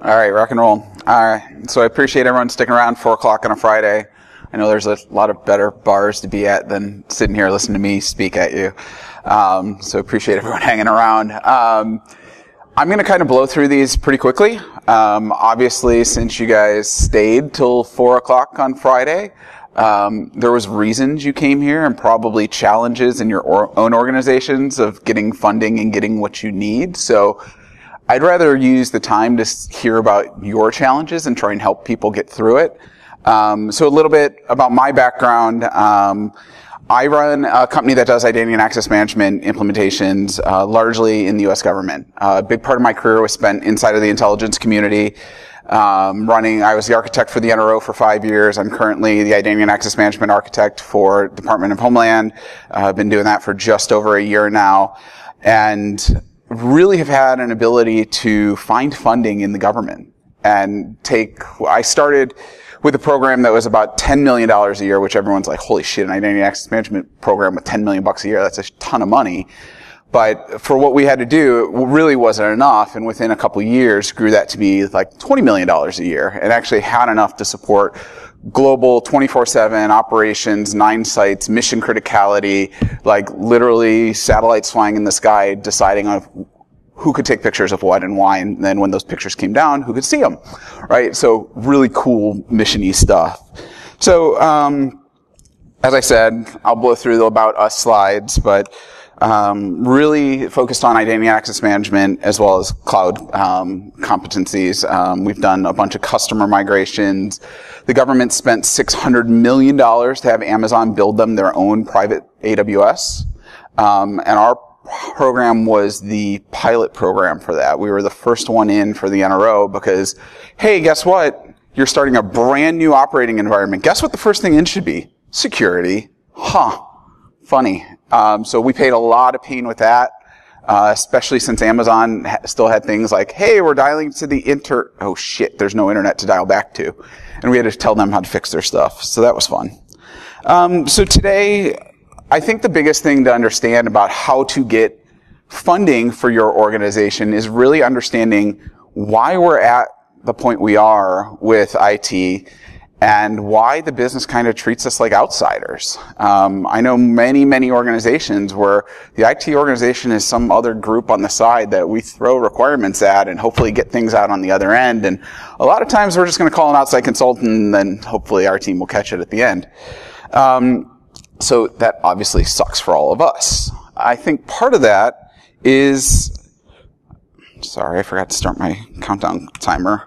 All right, rock and roll. All right, so I appreciate everyone sticking around 4 o'clock on a Friday. I know there's a lot of better bars to be at than sitting here listening to me speak at you. So appreciate everyone hanging around. I'm going to kind of blow through these pretty quickly. Obviously, since you guys stayed till 4 o'clock on Friday, there was reasons you came here and probably challenges in your own organizations of getting funding and getting what you need. So I'd rather use the time to hear about your challenges and try and help people get through it. So a little bit about my background. I run a company that does identity and access management implementations, largely in the U.S. government. A big part of my career was spent inside of the intelligence community, I was the architect for the NRO for 5 years. I'm currently the identity and access management architect for Department of Homeland. I've been doing that for just over a year now, and really have had an ability to find funding in the government and I started with a program that was about $10 million a year, which everyone's like, holy shit, an identity and access management program with $10 million a year, that's a ton of money. But for what we had to do, it really wasn't enough, and within a couple of years grew that to be like $20 million a year, and actually had enough to support global 24/7 operations, 9 sites, mission criticality, like literally satellites flying in the sky deciding on who could take pictures of what and why, and then when those pictures came down, who could see them, right? So really cool mission-y stuff. So, as I said, I'll blow through the About Us slides, but really focused on identity and access management as well as cloud competencies. We've done a bunch of customer migrations. The government spent $600 million to have Amazon build them their own private AWS. And our program was the pilot program for that. We were the first one in for the NRO because, hey, guess what? You're starting a brand new operating environment. Guess what the first thing in should be? Security. Huh. Funny. So we paid a lot of pain with that, especially since Amazon still had things like, hey, we're dialing to the oh shit, there's no internet to dial back to. And we had to tell them how to fix their stuff. So that was fun. So today, I think the biggest thing to understand about how to get funding for your organization is really understanding why we're at the point we are with IT and why the business kind of treats us like outsiders. I know many organizations where the IT organization is some other group on the side that we throw requirements at and hopefully get things out on the other end. And a lot of times we're just going to call an outside consultant and then hopefully our team will catch it at the end. So that obviously sucks for all of us. I think part of that is, sorry, I forgot to start my countdown timer.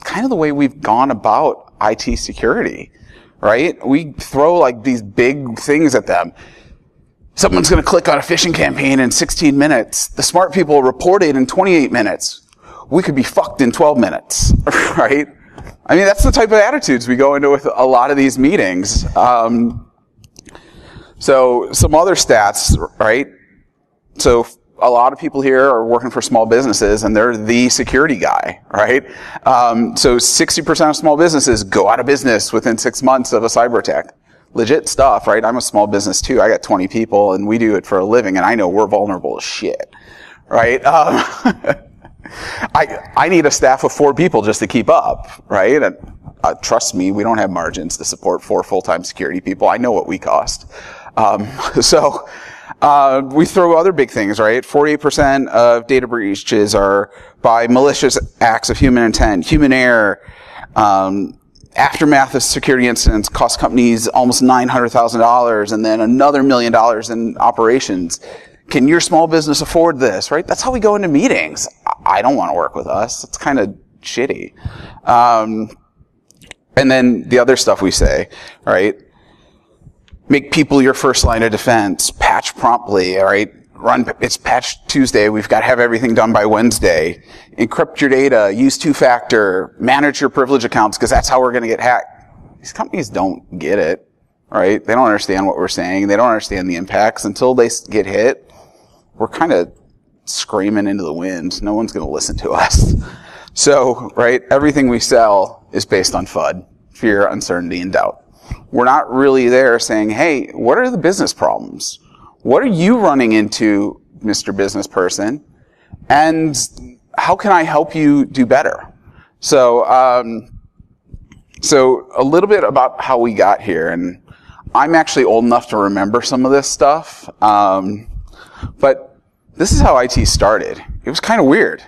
Kind of the way we've gone about IT security, right? We throw like these big things at them. Someone's going to click on a phishing campaign in 16 minutes. The smart people report it in 28 minutes. We could be fucked in 12 minutes, right? I mean, that's the type of attitudes we go into with a lot of these meetings. So some other stats, right? So a lot of people here are working for small businesses and they're the security guy, right? So 60% of small businesses go out of business within 6 months of a cyber attack. Legit stuff, right? I'm a small business too. I got 20 people and we do it for a living and I know we're vulnerable as shit, right? I need a staff of 4 people just to keep up, right? And trust me, we don't have margins to support 4 full-time security people. I know what we cost. We throw other big things, right? 48% of data breaches are by malicious acts of human intent, human error. Aftermath of security incidents cost companies almost $900,000 and then another $1 million in operations. Can your small business afford this, right? That's how we go into meetings. I don't want to work with us. It's kind of shitty. And then the other stuff we say, right? Make people your first line of defense. Patch promptly, all right? It's Patch Tuesday. We've got to have everything done by Wednesday. Encrypt your data. Use 2-factor. Manage your privilege accounts because that's how we're going to get hacked. These companies don't get it, right? They don't understand what we're saying. They don't understand the impacts. Until they get hit, we're kind of screaming into the wind. No one's going to listen to us. So, right, everything we sell is based on FUD, fear, uncertainty, and doubt. We're not really there saying, hey, what are the business problems? What are you running into, Mr. Business Person? And how can I help you do better? So a little bit about how we got here, and I'm actually old enough to remember some of this stuff, but this is how IT started. It was kind of weird,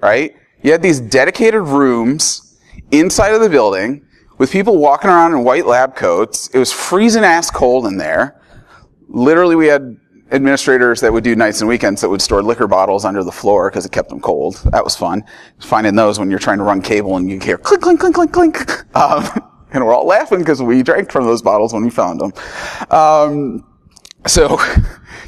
right? You had these dedicated rooms inside of the building with people walking around in white lab coats. It was freezing ass cold in there. Literally, we had administrators that would do nights and weekends that would store liquor bottles under the floor because it kept them cold. That was fun. Finding those when you're trying to run cable and you hear clink, clink, clink, clink, clink. And we're all laughing because we drank from those bottles when we found them. So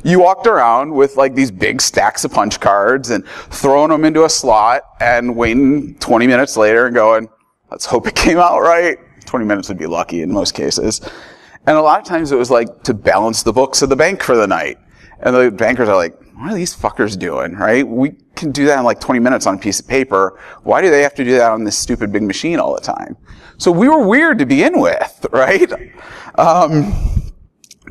you walked around with like these big stacks of punch cards and throwing them into a slot and waiting 20 minutes later and going, let's hope it came out right. 20 minutes would be lucky in most cases. And a lot of times it was like to balance the books of the bank for the night. And the bankers are like, what are these fuckers doing, right? We can do that in like 20 minutes on a piece of paper. Why do they have to do that on this stupid big machine all the time? So we were weird to begin with, right?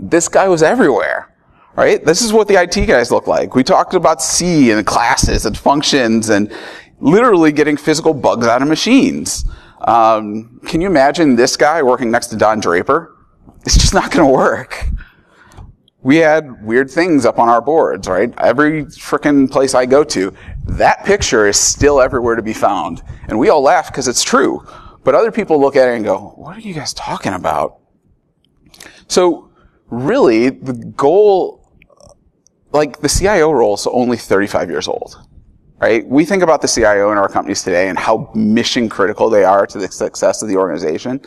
This guy was everywhere, right? This is what the IT guys look like. We talked about C and classes and functions and literally getting physical bugs out of machines. Can you imagine this guy working next to Don Draper? It's just not going to work. We had weird things up on our boards, right? Every frickin' place I go to, that picture is still everywhere to be found. And we all laugh because it's true. But other people look at it and go, what are you guys talking about? So really, the goal, like the CIO role is only 35 years old, right? We think about the CIO in our companies today and how mission critical they are to the success of the organization.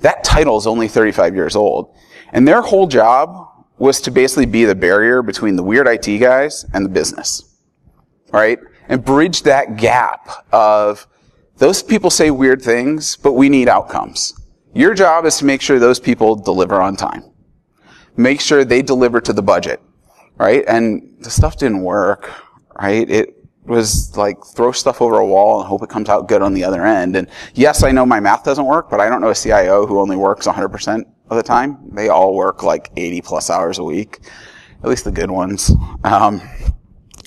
That title is only 35 years old. And their whole job was to basically be the barrier between the weird IT guys and the business, right? And bridge that gap of those people say weird things, but we need outcomes. Your job is to make sure those people deliver on time. Make sure they deliver to the budget, right? And the stuff didn't work, right? It was like throw stuff over a wall and hope it comes out good on the other end. And yes, I know my math doesn't work, but I don't know a CIO who only works 100% of the time. They all work like 80 plus hours a week, at least the good ones.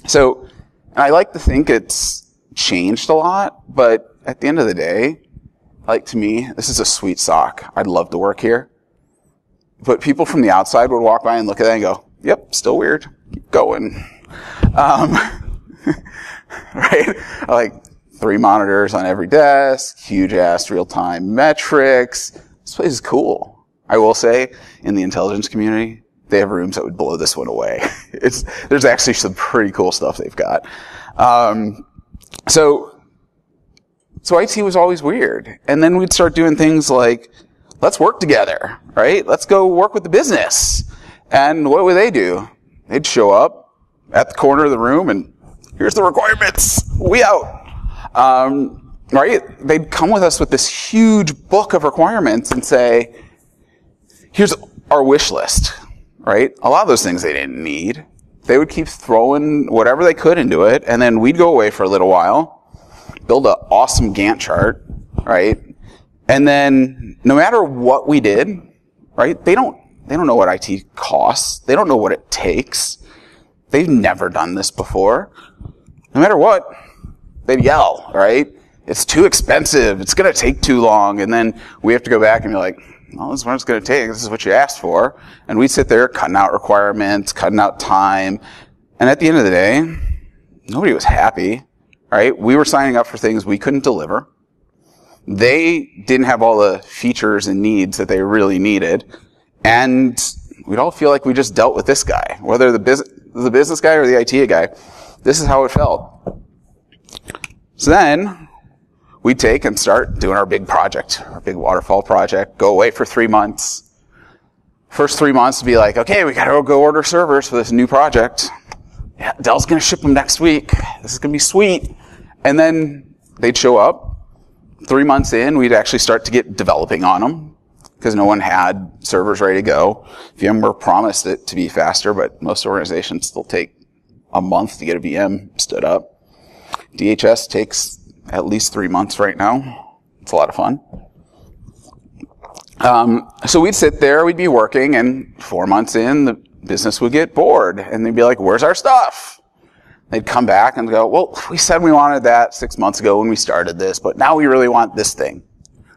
So I like to think it's changed a lot, but at the end of the day, like to me, this is a sweet sock. I'd love to work here. But people from the outside would walk by and look at that and go, yep, still weird. Keep going. Right? Like 3 monitors on every desk, huge ass real-time metrics. This place is cool. I will say, in the intelligence community, they have rooms that would blow this one away. There's actually some pretty cool stuff they've got. So IT was always weird. And then we'd start doing things like, let's work together, right? Let's go work with the business. And what would they do? They'd show up at the corner of the room and here's the requirements. We out. Right? They'd come with us with this huge book of requirements and say, here's our wish list, right? A lot of those things they didn't need. They would keep throwing whatever they could into it, and then we'd go away for a little while, build an awesome Gantt chart, right? And then no matter what we did, right, they don't know what IT costs. They don't know what it takes. They've never done this before. No matter what, they'd yell, right? It's too expensive. It's going to take too long. And then we have to go back and be like, well, this is what it's going to take. This is what you asked for. And we'd sit there cutting out requirements, cutting out time. And at the end of the day, nobody was happy, right? We were signing up for things we couldn't deliver. They didn't have all the features and needs that they really needed. And we'd all feel like we just dealt with this guy, whether the business guy or the IT guy. This is how it felt. So then we'd take and start doing our big project, our big waterfall project, go away for 3 months. First 3 months to be like, okay, we gotta go order servers for this new project. Yeah, Dell's gonna ship them next week. This is gonna be sweet. And then they'd show up. 3 months in, we'd actually start to get developing on them because no one had servers ready to go. VMware promised it to be faster, but most organizations still take a month to get a VM stood up. DHS takes at least 3 months right now. It's a lot of fun. So we'd sit there, we'd be working, and 4 months in, the business would get bored, and they'd be like, where's our stuff? They'd come back and go, well, we said we wanted that 6 months ago when we started this, but now we really want this thing,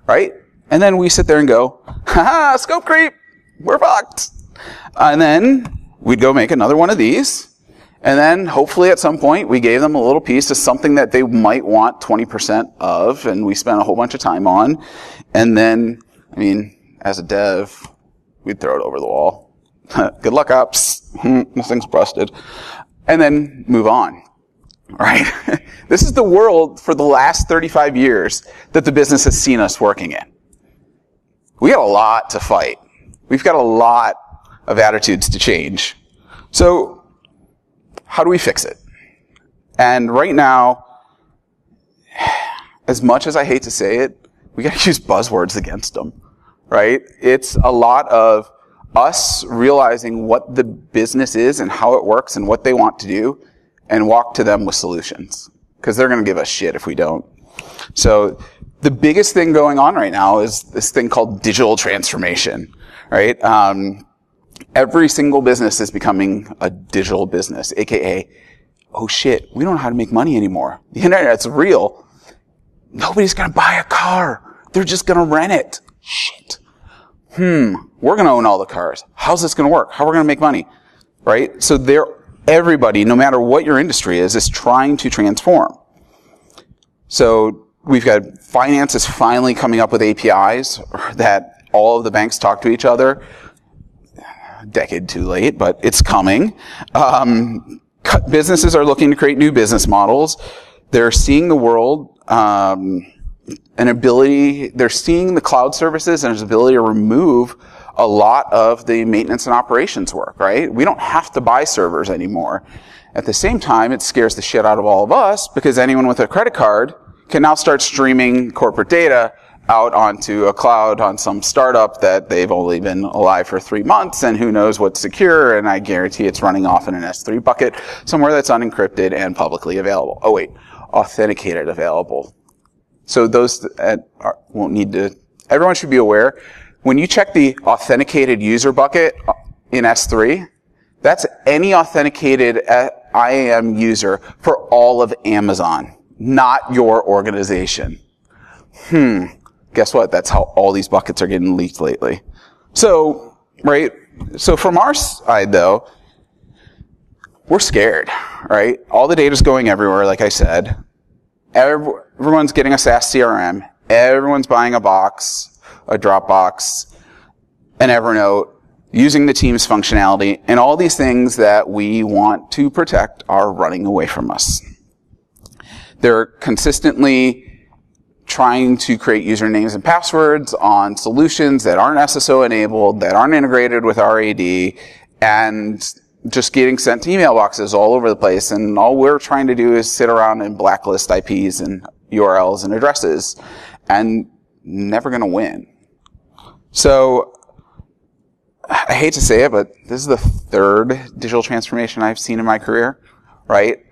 right? And then we sit there and go, haha, scope creep, we're fucked. And then we'd go make another one of these, and then hopefully at some point we gave them a little piece of something that they might want 20% of, and we spent a whole bunch of time on. And then, I mean, as a dev, we'd throw it over the wall. Good luck, ops. This thing's busted. And then move on, right? This is the world for the last 35 years that the business has seen us working in. We got a lot to fight. We've got a lot of attitudes to change. So how do we fix it? And right now, as much as I hate to say it, we got to use buzzwords against them, right? It's a lot of us realizing what the business is and how it works and what they want to do, and walk to them with solutions, because they're going to give us shit if we don't. So the biggest thing going on right now is this thing called digital transformation, right? Every single business is becoming a digital business, aka, oh shit, we don't know how to make money anymore. The internet's real. Nobody's going to buy a car. They're just going to rent it. Shit. We're going to own all the cars. How's this going to work? How are we going to make money? Right? So everybody, no matter what your industry is trying to transform. So we've got finance is finally coming up with APIs that all of the banks talk to each other. A decade too late, but it's coming. Businesses are looking to create new business models. They're seeing the world, they're seeing the cloud services and its ability to remove a lot of the maintenance and operations work, right? We don't have to buy servers anymore. At the same time, it scares the shit out of all of us, because anyone with a credit card can now start streaming corporate data out onto a cloud on some startup that they've only been alive for 3 months, and who knows what's secure, and I guarantee it's running off in an S3 bucket somewhere that's unencrypted and publicly available. Oh wait, authenticated available. So those that won't need to, everyone should be aware, when you check the authenticated user bucket in S3, that's any authenticated IAM user for all of Amazon, not your organization. Guess what? That's how all these buckets are getting leaked lately. So, right? So from our side though, we're scared, right? All the data's going everywhere, like I said. Everyone's getting a SaaS CRM. Everyone's buying a box, a Dropbox, an Evernote, using the Teams functionality, and all these things that we want to protect are running away from us. They're consistently trying to create usernames and passwords on solutions that aren't SSO enabled, that aren't integrated with RAD, and just getting sent to email boxes all over the place. And all we're trying to do is sit around and blacklist IPs and URLs and addresses, and never going to win. So I hate to say it, but this is the third digital transformation I've seen in my career, right?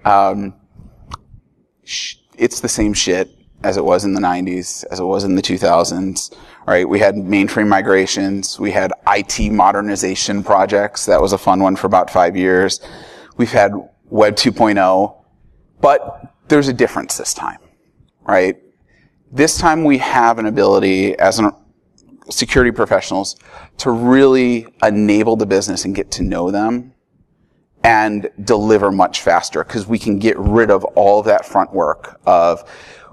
It's the same shit as it was in the 90s, as it was in the 2000s, right? We had mainframe migrations. We had IT modernization projects. That was a fun one for about 5 years. We've had Web 2.0, but there's a difference this time, right? This time we have an ability as security professionals to really enable the business and get to know them and deliver much faster, because we can get rid of all of that front work of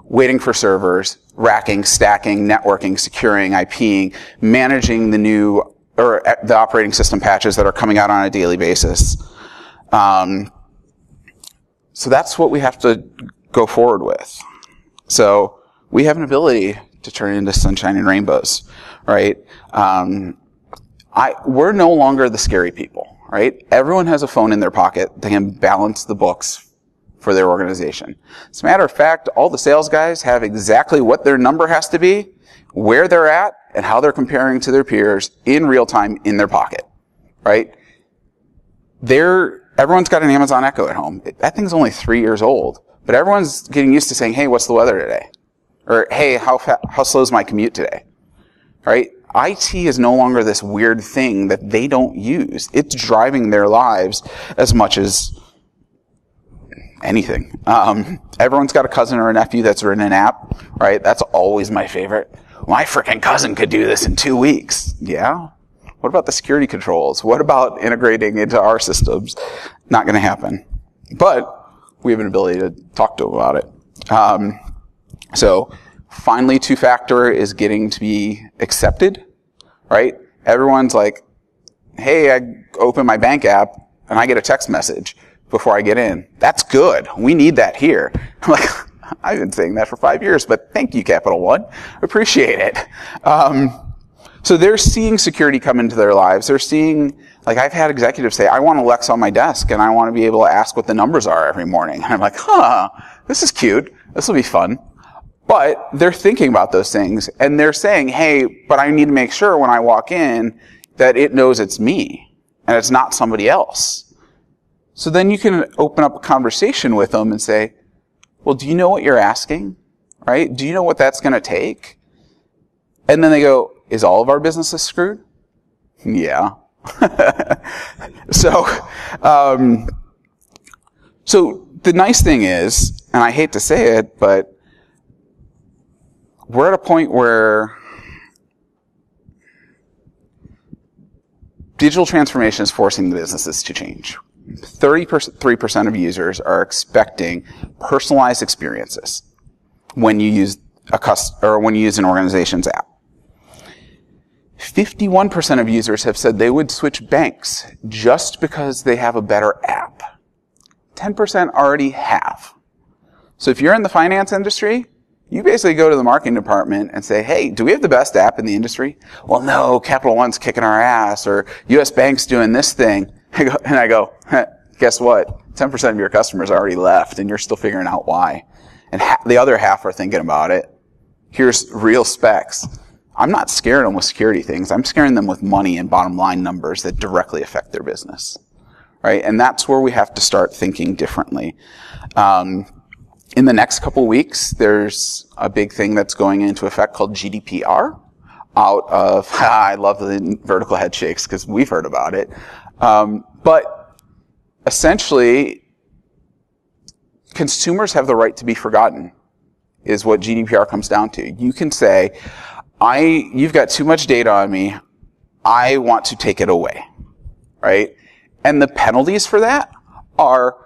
waiting for servers, racking, stacking, networking, securing, IPing, managing the new or the operating system patches that are coming out on a daily basis. So that's what we have to go forward with. So we have an ability to turn into sunshine and rainbows, right? We're no longer the scary people, right? Everyone has a phone in their pocket. They can balance the books for their organization. As a matter of fact, all the sales guys have exactly what their number has to be, where they're at, and how they're comparing to their peers in real time in their pocket, right? Everyone's got an Amazon Echo at home. That thing's only 3 years old, but everyone's getting used to saying, hey, what's the weather today? Or, hey, how slow is my commute today? Right? IT is no longer this weird thing that they don't use. It's driving their lives as much as anything. Everyone's got a cousin or a nephew that's written an app, right? That's always my favorite. My freaking cousin could do this in 2 weeks. Yeah? What about the security controls? What about integrating into our systems? Not going to happen. But we have an ability to talk to them about it. So finally, two-factor is getting to be accepted, right? Everyone's like, hey, I open my bank app and I get a text message before I get in. That's good. We need that here. I'm like, I've been saying that for 5 years, but thank you, Capital One. Appreciate it. So they're seeing security come into their lives. They're seeing, like I've had executives say, I want Alexa on my desk and I want to be able to ask what the numbers are every morning. And I'm like, this is cute. This will be fun. But they're thinking about those things and they're saying, hey, but I need to make sure when I walk in that it knows it's me and it's not somebody else. So then you can open up a conversation with them and say, well, do you know what you're asking? Right? Do you know what that's going to take? And then they go, is all of our businesses screwed? Yeah. So the nice thing is, and I hate to say it, but we're at a point where digital transformation is forcing the businesses to change. 33% of users are expecting personalized experiences when you use when you use an organization's app. 51% of users have said they would switch banks just because they have a better app. 10% already have. So if you're in the finance industry, you basically go to the marketing department and say, hey, do we have the best app in the industry? Well, no, Capital One's kicking our ass, or US Bank's doing this thing. I go, guess what? 10% of your customers already left, and you're still figuring out why. And the other half are thinking about it. Here's real specs. I'm not scaring them with security things. I'm scaring them with money and bottom line numbers that directly affect their business. Right? And that's where we have to start thinking differently. In the next couple of weeks, there's a big thing that's going into effect called GDPR out of, I love the vertical head shakes because we've heard about it. But essentially, consumers have the right to be forgotten, is what GDPR comes down to. You can say, you've got too much data on me, I want to take it away, right? And the penalties for that are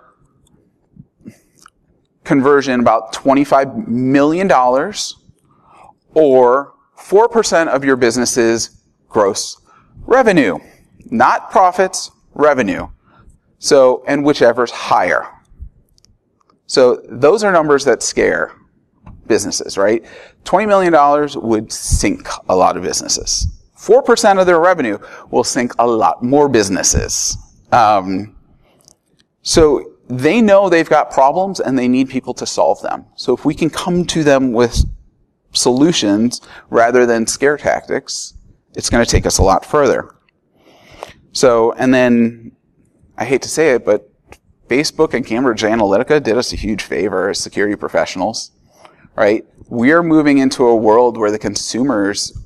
conversion about $25 million or 4% of your business's gross revenue. Not profits, revenue. So, and whichever's higher. So those are numbers that scare businesses, right? $20 million would sink a lot of businesses. 4% of their revenue will sink a lot more businesses. So they know they've got problems and they need people to solve them. So if we can come to them with solutions rather than scare tactics, it's going to take us a lot further. So, and then, I hate to say it, but Facebook and Cambridge Analytica did us a huge favor as security professionals, right? We are moving into a world where the consumers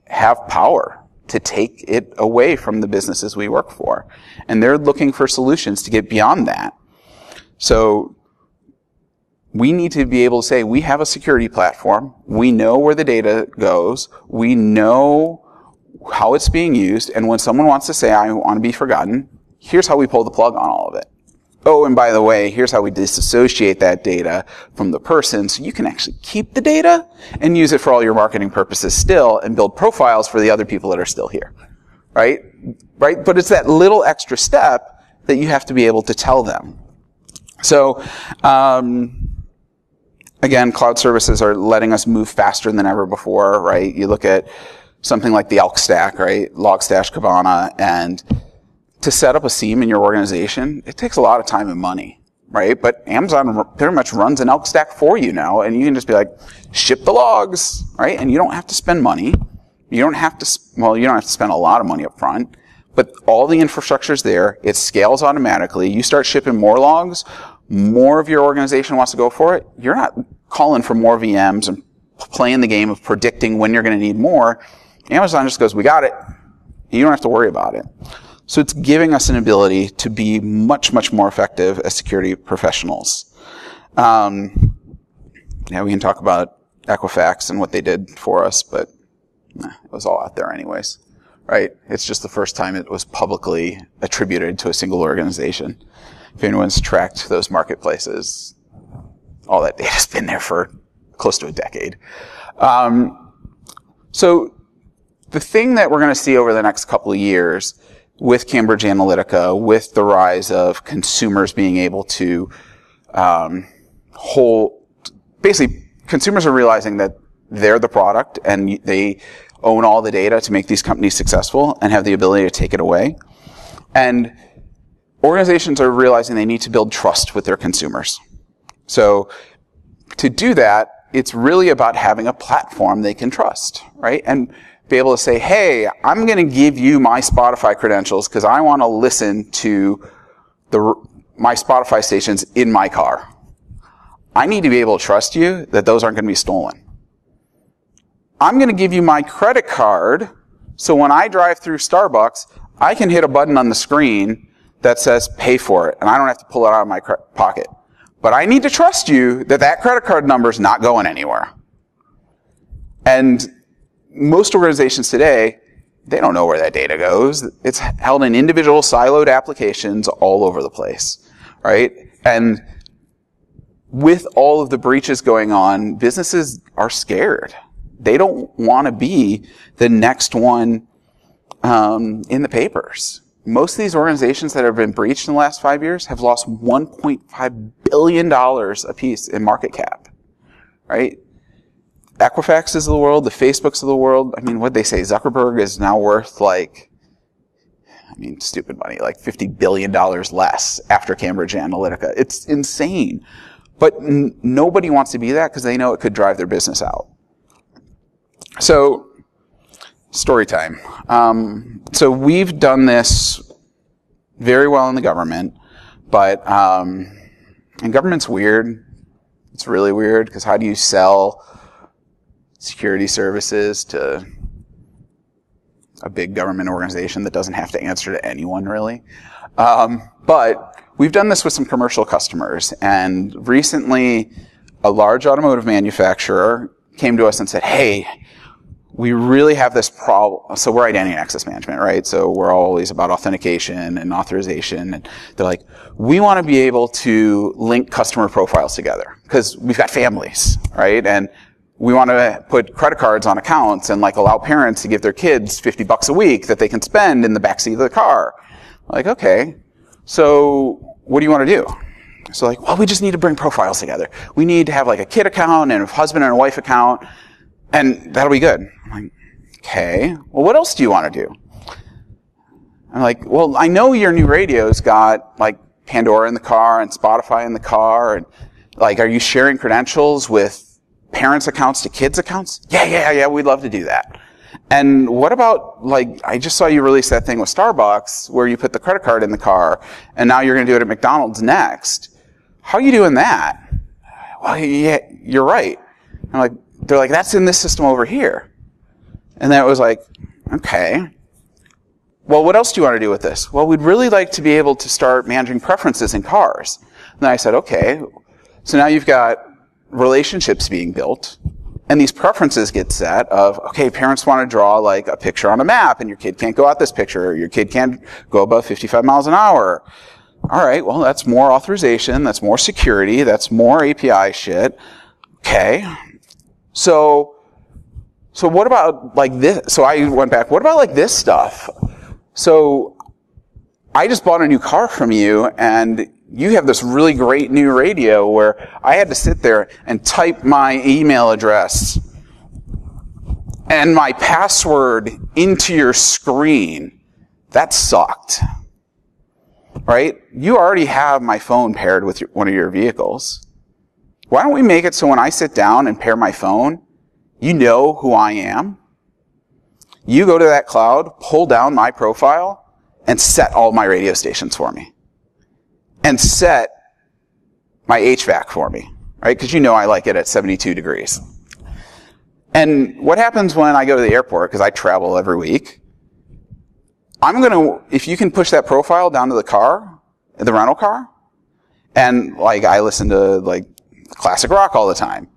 have power to take it away from the businesses we work for. And they're looking for solutions to get beyond that. So we need to be able to say, we have a security platform. We know where the data goes. We know how it's being used. And when someone wants to say, I want to be forgotten, here's how we pull the plug on all of it. Oh, and by the way, here's how we disassociate that data from the person so you can actually keep the data and use it for all your marketing purposes still and build profiles for the other people that are still here. Right? Right? But it's that little extra step that you have to be able to tell them. So, again, cloud services are letting us move faster than ever before, right? You look at something like the Elk Stack, right? Logstash, Kibana, and to set up a SIEM in your organization, it takes a lot of time and money, right? But Amazon pretty much runs an Elk Stack for you now, and you can just be like, ship the logs, right? And you don't have to spend money. You don't have to spend a lot of money up front, but all the infrastructure's there. It scales automatically. You start shipping more logs, more of your organization wants to go for it. You're not calling for more VMs and playing the game of predicting when you're going to need more. Amazon just goes, we got it. You don't have to worry about it. So it's giving us an ability to be much, much more effective as security professionals. Yeah, we can talk about Equifax and what they did for us, but it was all out there anyways, right? It's just the first time it was publicly attributed to a single organization. If anyone's tracked those marketplaces, all that data's been there for close to a decade. So the thing that we're going to see over the next couple of years with Cambridge Analytica, with the rise of consumers being able to basically, consumers are realizing that they're the product and they own all the data to make these companies successful and have the ability to take it away. And organizations are realizing they need to build trust with their consumers. So to do that, it's really about having a platform they can trust, right? And be able to say, hey, I'm going to give you my Spotify credentials because I want to listen to my Spotify stations in my car. I need to be able to trust you that those aren't going to be stolen. I'm going to give you my credit card so when I drive through Starbucks, I can hit a button on the screen that says pay for it, and I don't have to pull it out of my pocket. But I need to trust you that that credit card number is not going anywhere. And most organizations today, they don't know where that data goes. It's held in individual siloed applications all over the place, right? And with all of the breaches going on, businesses are scared. They don't want to be the next one in the papers. Most of these organizations that have been breached in the last 5 years have lost $1.5 billion apiece in market cap, right? Equifax is of the world, the Facebooks of the world. I mean, what'd they say? Zuckerberg is now worth stupid money, like $50 billion less after Cambridge Analytica. It's insane. But nobody wants to be that because they know it could drive their business out. So, story time. So we've done this very well in the government, but and government's weird. It's really weird because how do you sell security services to a big government organization that doesn't have to answer to anyone, really? But we've done this with some commercial customers, and recently a large automotive manufacturer came to us and said, hey, we really have this problem. So we're identity and access management, right? So we're always about authentication and authorization. And they're like, we want to be able to link customer profiles together because we've got families, right? And we want to put credit cards on accounts and allow parents to give their kids $50 a week that they can spend in the backseat of the car. Like, okay, so what do you want to do? So well, we just need to bring profiles together. We need to have a kid account and a husband and a wife account, and that'll be good. I'm like, okay, well, what else do you want to do? I'm like, well, I know your new radio's got Pandora in the car and Spotify in the car, and are you sharing credentials with parents' accounts to kids' accounts? Yeah, we'd love to do that. And what about, I just saw you release that thing with Starbucks where you put the credit card in the car, and now you're going to do it at McDonald's next. How are you doing that? Well, yeah, you're right. They're like, that's in this system over here. And then it was okay. Well, what else do you want to do with this? Well, we'd really like to be able to start managing preferences in cars. And then I said, okay. So now you've got relationships being built, and these preferences get set of, okay, parents want to draw a picture on a map, and your kid can't go out this picture, or your kid can't go above 55 miles an hour. All right, well, that's more authorization, that's more security, that's more API shit. Okay. So what about this? So I went back, what about this stuff? So I just bought a new car from you, and you have this really great new radio where I had to sit there and type my email address and my password into your screen. That sucked. Right? You already have my phone paired with one of your vehicles. Why don't we make it so when I sit down and pair my phone, you know who I am? You go to that cloud, pull down my profile, and set all my radio stations for me. And set my HVAC for me, right? Because I like it at 72 degrees. And what happens when I go to the airport, because I travel every week, if you can push that profile down to the car, the rental car, and I listen to classic rock all the time.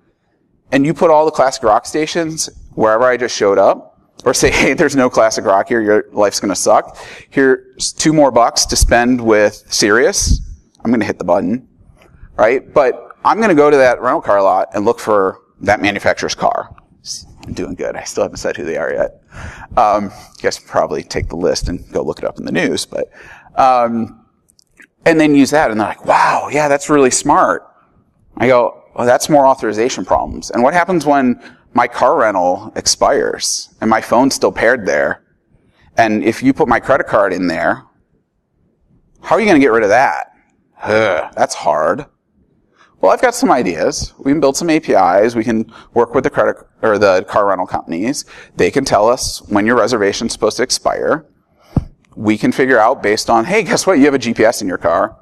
And you put all the classic rock stations wherever I just showed up, or say, hey, there's no classic rock here, your life's going to suck. Here's $2 more to spend with Sirius. I'm going to hit the button, right? But I'm going to go to that rental car lot and look for that manufacturer's car. I'm doing good. I still haven't said who they are yet. You guys can probably take the list and go look it up in the news, but, and then use that, and they're like, wow, yeah, that's really smart. I go, well, that's more authorization problems. And what happens when my car rental expires and my phone's still paired there? And if you put my credit card in there, how are you going to get rid of that? That's hard. Well, I've got some ideas. We can build some APIs. We can work with the credit or the car rental companies. They can tell us when your reservation's supposed to expire. We can figure out based on, hey, guess what? You have a GPS in your car.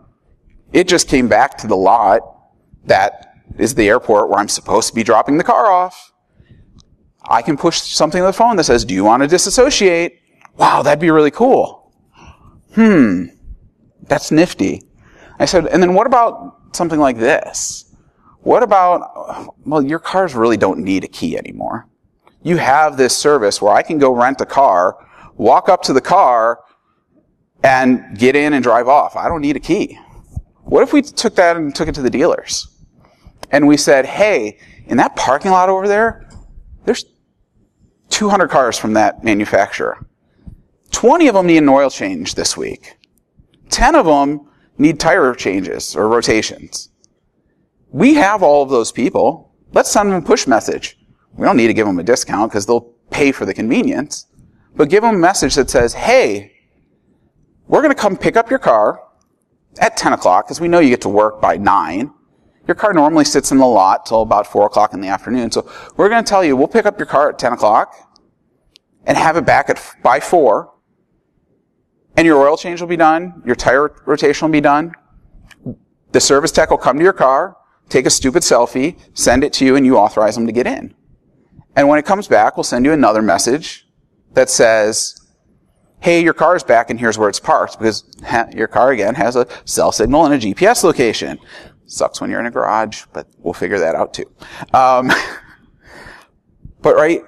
It just came back to the lot that is the airport where I'm supposed to be dropping the car off. I can push something to the phone that says, do you want to disassociate? Wow, that'd be really cool. That's nifty. I said, and then what about something like this? What about, well, your cars really don't need a key anymore. You have this service where I can go rent a car, walk up to the car, and get in and drive off. I don't need a key. What if we took that and took it to the dealers? And we said, hey, in that parking lot over there, there's 200 cars from that manufacturer. 20 of them need an oil change this week. 10 of them need tire changes or rotations. We have all of those people. Let's send them a push message. We don't need to give them a discount because they'll pay for the convenience. But give them a message that says, hey, we're going to come pick up your car at 10 o'clock because we know you get to work by 9. Your car normally sits in the lot till about 4 o'clock in the afternoon. So we're going to tell you, we'll pick up your car at 10 o'clock and have it back by 4. And your oil change will be done. Your tire rotation will be done. The service tech will come to your car, take a stupid selfie, send it to you, and you authorize them to get in. And when it comes back, we'll send you another message that says, hey, your car's back and here's where it's parked, because your car, again, has a cell signal and a GPS location. Sucks when you're in a garage, but we'll figure that out too. But right,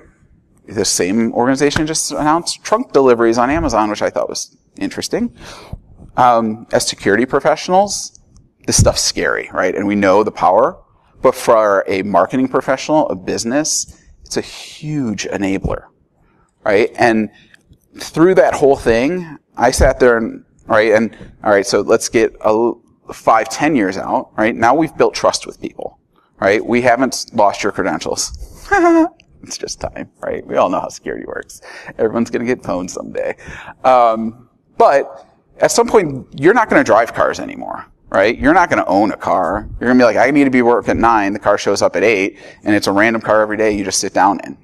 the same organization just announced trunk deliveries on Amazon, which I thought was interesting. As security professionals, this stuff's scary, right? And we know the power. But for a marketing professional, a business, it's a huge enabler, right? And through that whole thing, I sat there and, all right, so let's get 5-10 years out, right? Now we've built trust with people, right? We haven't lost your credentials. It's just time, right? We all know how security works. Everyone's going to get pwned someday. But at some point, you're not going to drive cars anymore, right? You're not going to own a car. You're going to be like, I need to be work at 9. The car shows up at 8, and it's a random car every day you just sit down in.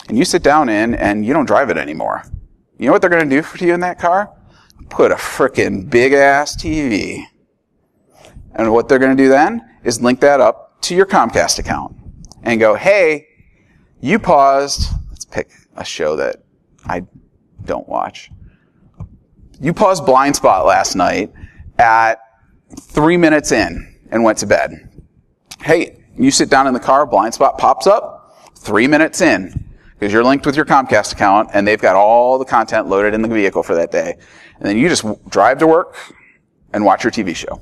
And you sit down in, and you don't drive it anymore. You know what they're going to do for you in that car? Put a frickin' big-ass TV. And what they're going to do then is link that up to your Comcast account and go, hey, you paused. Let's pick a show that I don't watch. You paused Blind Spot last night at 3 minutes in and went to bed. Hey, you sit down in the car, Blind Spot pops up 3 minutes in because you're linked with your Comcast account and they've got all the content loaded in the vehicle for that day. And then you just drive to work and watch your TV show.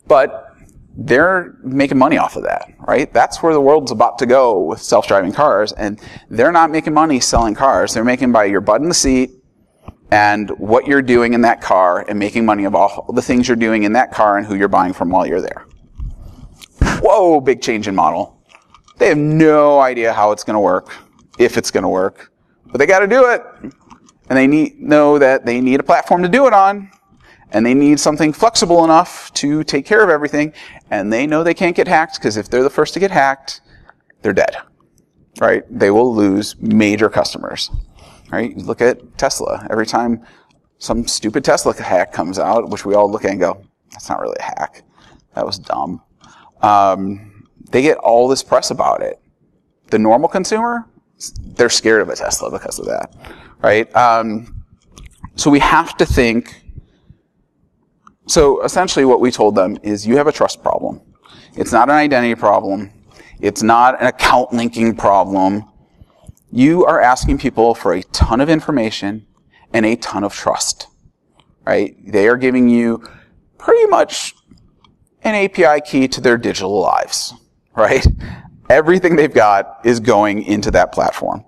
But they're making money off of that, right? That's where the world's about to go with self-driving cars, and they're not making money selling cars. They're making by your butt in the seat and what you're doing in that car and making money of all the things you're doing in that car and who you're buying from while you're there. Whoa, big change in model. They have no idea how it's going to work, if it's going to work, but they got to do it. And they know that they need a platform to do it on. And they need something flexible enough to take care of everything. And they know they can't get hacked, because if they're the first to get hacked, they're dead. Right? They will lose major customers. Right? You look at Tesla. Every time some stupid Tesla hack comes out, which we all look at and go, that's not really a hack. That was dumb. They get all this press about it. The normal consumer, they're scared of a Tesla because of that. Right? So we have to think. So essentially what we told them is, you have a trust problem. It's not an identity problem. It's not an account linking problem. You are asking people for a ton of information and a ton of trust, right? They are giving you pretty much an API key to their digital lives, right? Everything they've got is going into that platform.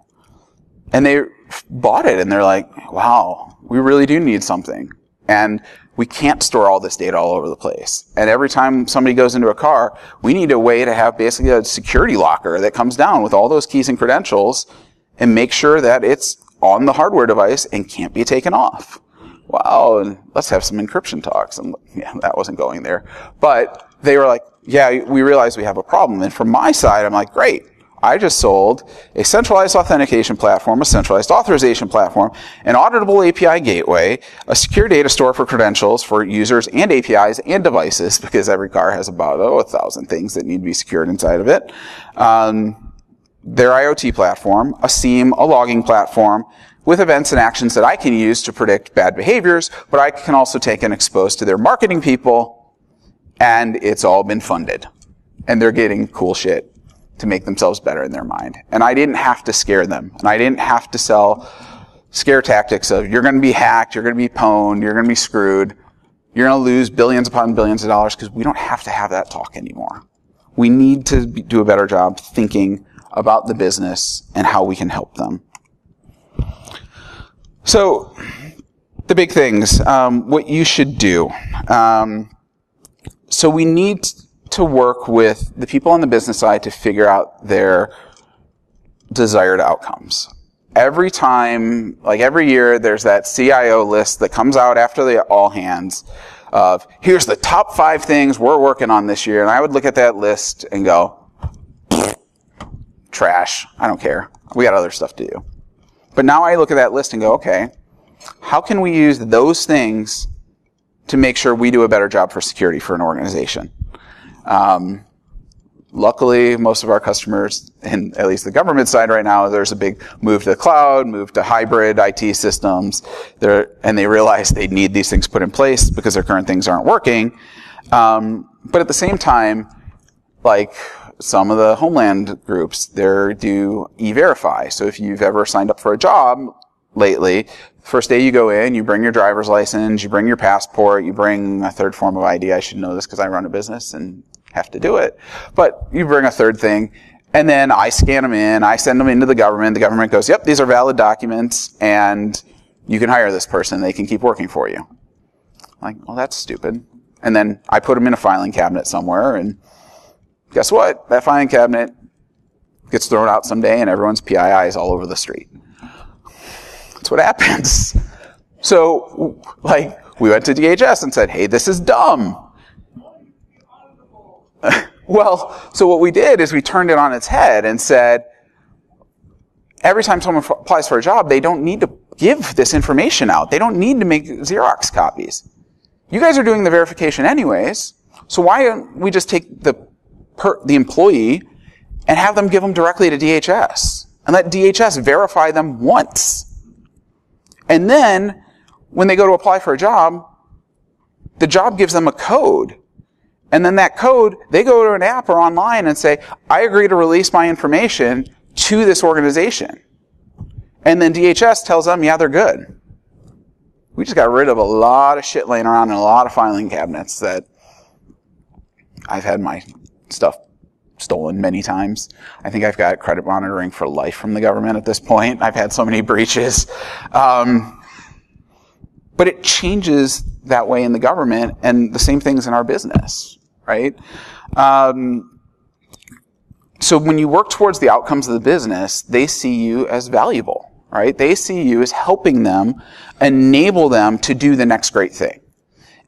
And they bought it and they're like, wow, we really do need something. And we can't store all this data all over the place. And every time somebody goes into a car, we need a way to have basically a security locker that comes down with all those keys and credentials and make sure that it's on the hardware device and can't be taken off. Wow, and let's have some encryption talks. And yeah, that wasn't going there. But they were like, yeah, we realize we have a problem. And from my side, I'm like, great. I just sold a centralized authentication platform, a centralized authorization platform, an auditable API gateway, a secure data store for credentials for users and APIs and devices, because every car has about 1,000 things that need to be secured inside of it. Their IoT platform, a SIEM, a logging platform, with events and actions that I can use to predict bad behaviors, but I can also take and expose to their marketing people, and it's all been funded. And they're getting cool shit to make themselves better in their mind. And I didn't have to scare them. And I didn't have to sell scare tactics of, you're going to be hacked, you're going to be pwned, you're going to be screwed, you're going to lose billions upon billions of dollars, because we don't have to have that talk anymore. We need to do a better job thinking about the business and how we can help them. So, the big things, what you should do. So we need to work with the people on the business side to figure out their desired outcomes. Every time, like every year, there's that CIO list that comes out after the all hands of, here's the top 5 things we're working on this year. And I would look at that list and go, trash, I don't care. We got other stuff to do. But now I look at that list and go, okay, how can we use those things to make sure we do a better job for security for an organization? Luckily, most of our customers, and at least the government side right now, there's a big move to the cloud, move to hybrid IT systems, and they realize they need these things put in place because their current things aren't working. But at the same time, like some of the Homeland groups, they do E-Verify. So if you've ever signed up for a job lately, first day you go in, you bring your driver's license, you bring your passport, you bring a third form of ID. I should know this because I run a business and have to do it. But you bring a third thing, and then I scan them in, I send them into the government. The government goes, yep, these are valid documents, and you can hire this person. They can keep working for you. I'm like, well, that's stupid. And then I put them in a filing cabinet somewhere, and guess what? That filing cabinet gets thrown out someday, and everyone's PII is all over the street. That's what happens. So, like, we went to DHS and said, hey, this is dumb. Well, so what we did is we turned it on its head and said, every time someone applies for a job, they don't need to give this information out. They don't need to make Xerox copies. You guys are doing the verification anyways, so why don't we just take the employee and have them give them directly to DHS and let DHS verify them once. And then, when they go to apply for a job, the job gives them a code. And then that code, they go to an app or online and say, I agree to release my information to this organization. And then DHS tells them, yeah, they're good. We just got rid of a lot of shit laying around in a lot of filing cabinets that I've had my stuff stolen many times. I think I've got credit monitoring for life from the government at this point. I've had so many breaches. But it changes that way in the government, and the same things in our business, right? So when you work towards the outcomes of the business, they see you as valuable, right? They see you as helping them, enable them to do the next great thing.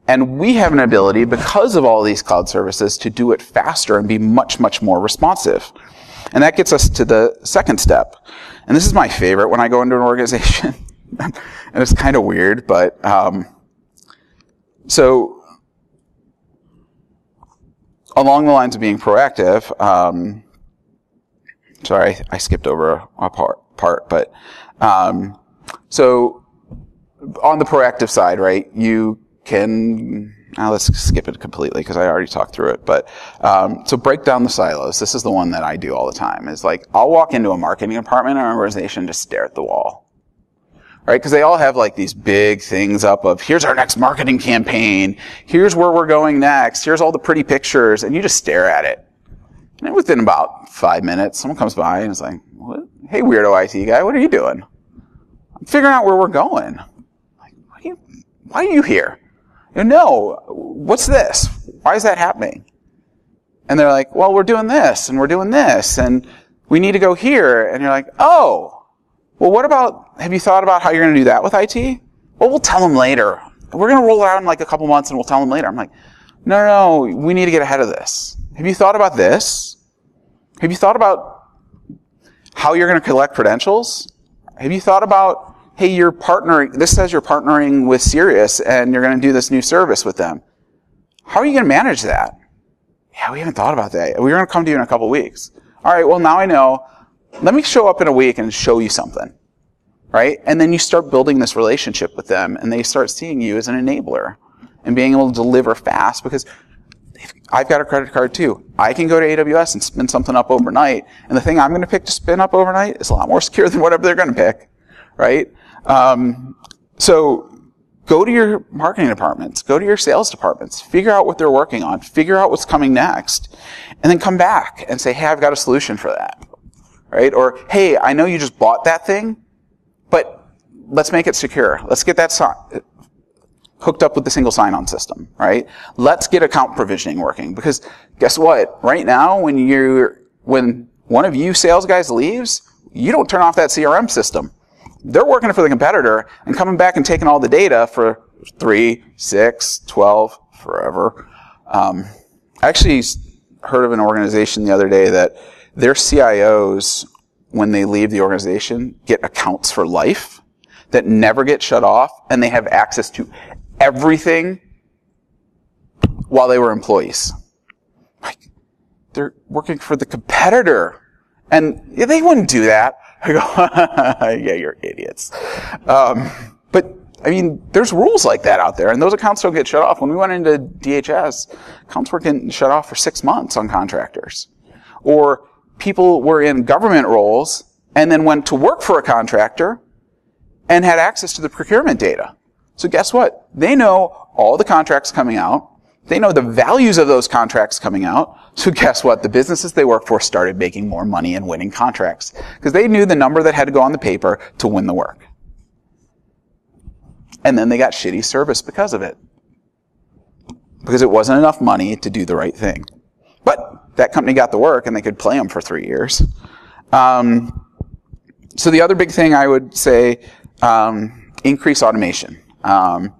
And we have an ability, because of all these cloud services, to do it faster and be much, much more responsive. And that gets us to the second step. And this is my favorite when I go into an organization. And it's kind of weird, but so along the lines of being proactive, sorry, I skipped over a part, but so on the proactive side, right, you can, now let's skip it completely because I already talked through it. But, so break down the silos. This is the one that I do all the time, is like, I'll walk into a marketing department or an organization, just stare at the wall. Right? Because they all have like these big things up of, here's our next marketing campaign. Here's where we're going next. Here's all the pretty pictures. And you just stare at it. And then within about 5 minutes, someone comes by and is like, what? Hey, weirdo IT guy, what are you doing? I'm figuring out where we're going. Like, why are you here? No, what's this? Why is that happening? And they're like, well, we're doing this and we're doing this and we need to go here. And you're like, oh. Well, what about, have you thought about how you're going to do that with IT? Well, we'll tell them later. We're going to roll it out in like a couple months and we'll tell them later. I'm like, no, we need to get ahead of this. Have you thought about this? Have you thought about how you're going to collect credentials? Have you thought about, hey, you're partnering, this says you're partnering with Sirius and you're going to do this new service with them. How are you going to manage that? Yeah, we haven't thought about that. We're going to come to you in a couple weeks. All right, well, now I know. Let me show up in a week and show you something, right? And then you start building this relationship with them, and they start seeing you as an enabler and being able to deliver fast, because I've got a credit card too. I can go to AWS and spin something up overnight, and the thing I'm going to pick to spin up overnight is a lot more secure than whatever they're going to pick, right? So go to your marketing departments, go to your sales departments, figure out what they're working on, figure out what's coming next, and then come back and say, hey, I've got a solution for that. Right? Or, hey, I know you just bought that thing, but let's make it secure. Let's get that hooked up with the single sign-on system, right? Let's get account provisioning working, because guess what? Right now, when one of you sales guys leaves, you don't turn off that CRM system. They're working for the competitor and coming back and taking all the data for 3, 6, 12, forever. I actually heard of an organization the other day that their CIOs, when they leave the organization, get accounts for life that never get shut off, and they have access to everything while they were employees. Like, they're working for the competitor, and they wouldn't do that. I go, yeah, you're idiots. But, I mean, there's rules like that out there, and those accounts don't get shut off. When we went into DHS, accounts were getting shut off for 6 months on contractors. Or people were in government roles and then went to work for a contractor and had access to the procurement data. So guess what? They know all the contracts coming out. They know the values of those contracts coming out. So guess what? The businesses they work for started making more money and winning contracts, because they knew the number that had to go on the paper to win the work. And then they got shitty service because of it, because it wasn't enough money to do the right thing. But that company got the work, and they could play them for 3 years. So the other big thing I would say, increase automation. Learn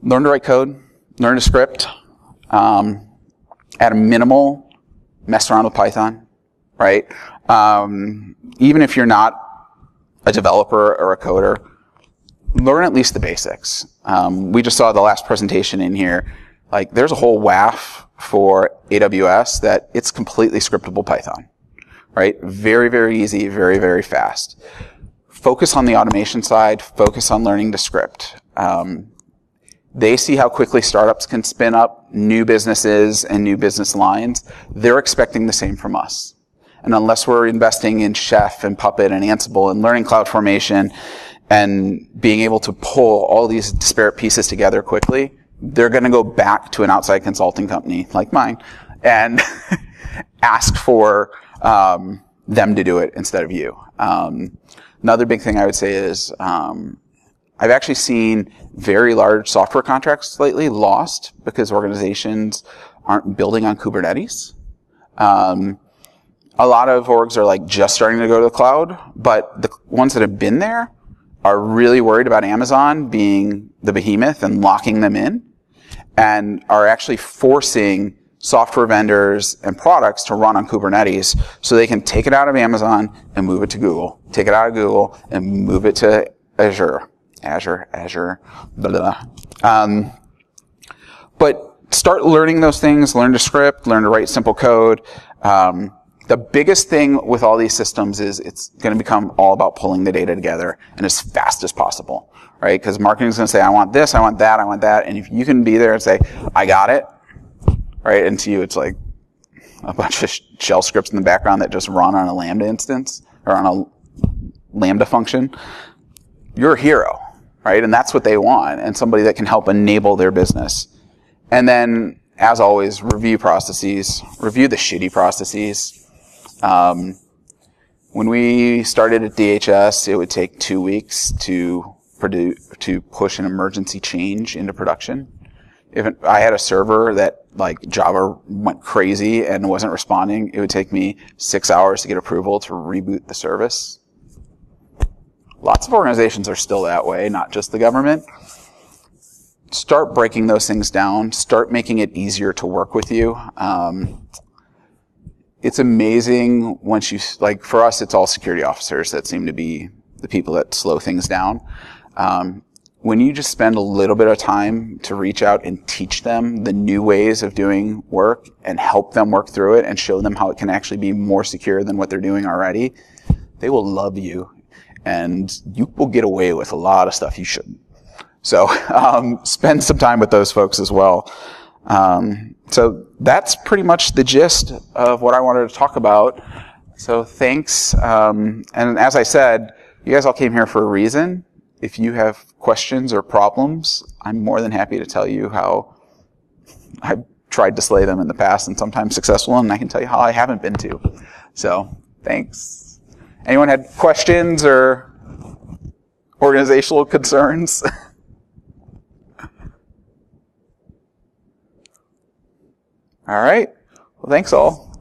to write code, learn to script. At a minimal, mess around with Python, right? Even if you're not a developer or a coder, learn at least the basics. We just saw the last presentation in here. Like, there's a whole WAF for AWS that it's completely scriptable Python, right? Very, very easy, very, very fast. Focus on the automation side, focus on learning to script. They see how quickly startups can spin up new businesses and new business lines. They're expecting the same from us. And unless we're investing in Chef and Puppet and Ansible and learning CloudFormation and being able to pull all these disparate pieces together quickly, they're going to go back to an outside consulting company like mine and ask for them to do it instead of you. Another big thing I would say is I've actually seen very large software contracts lately lost because organizations aren't building on Kubernetes. A lot of orgs are like just starting to go to the cloud, but the ones that have been there are really worried about Amazon being the behemoth and locking them in, and are actually forcing software vendors and products to run on Kubernetes so they can take it out of Amazon and move it to Google, take it out of Google and move it to Azure, blah, blah. But start learning those things, learn to script, learn to write simple code. The biggest thing with all these systems is it's going to become all about pulling the data together and as fast as possible, right? Because marketing is going to say, I want this, I want that, I want that. And if you can be there and say, I got it, right? And to you, it's like a bunch of shell scripts in the background that just run on a Lambda instance or on a Lambda function. You're a hero, right? And that's what they want, and somebody that can help enable their business. And then, as always, review processes. Review the shitty processes. When we started at DHS, it would take 2 weeks to push an emergency change into production. If I had a server that like Java went crazy and wasn't responding, it would take me 6 hours to get approval to reboot the service. Lots of organizations are still that way, not just the government. Start breaking those things down. Start making it easier to work with you. It's amazing once you, like for us, it's all security officers that seem to be the people that slow things down. When you just spend a little bit of time to reach out and teach them the new ways of doing work and help them work through it and show them how it can actually be more secure than what they're doing already, they will love you and you will get away with a lot of stuff you shouldn't. So spend some time with those folks as well. So that's pretty much the gist of what I wanted to talk about. So thanks. And as I said, you guys all came here for a reason. If you have questions or problems, I'm more than happy to tell you how I've tried to slay them in the past and sometimes successful, and I can tell you how I haven't been to. So thanks. Anyone had questions or organizational concerns? All right. Well, thanks all.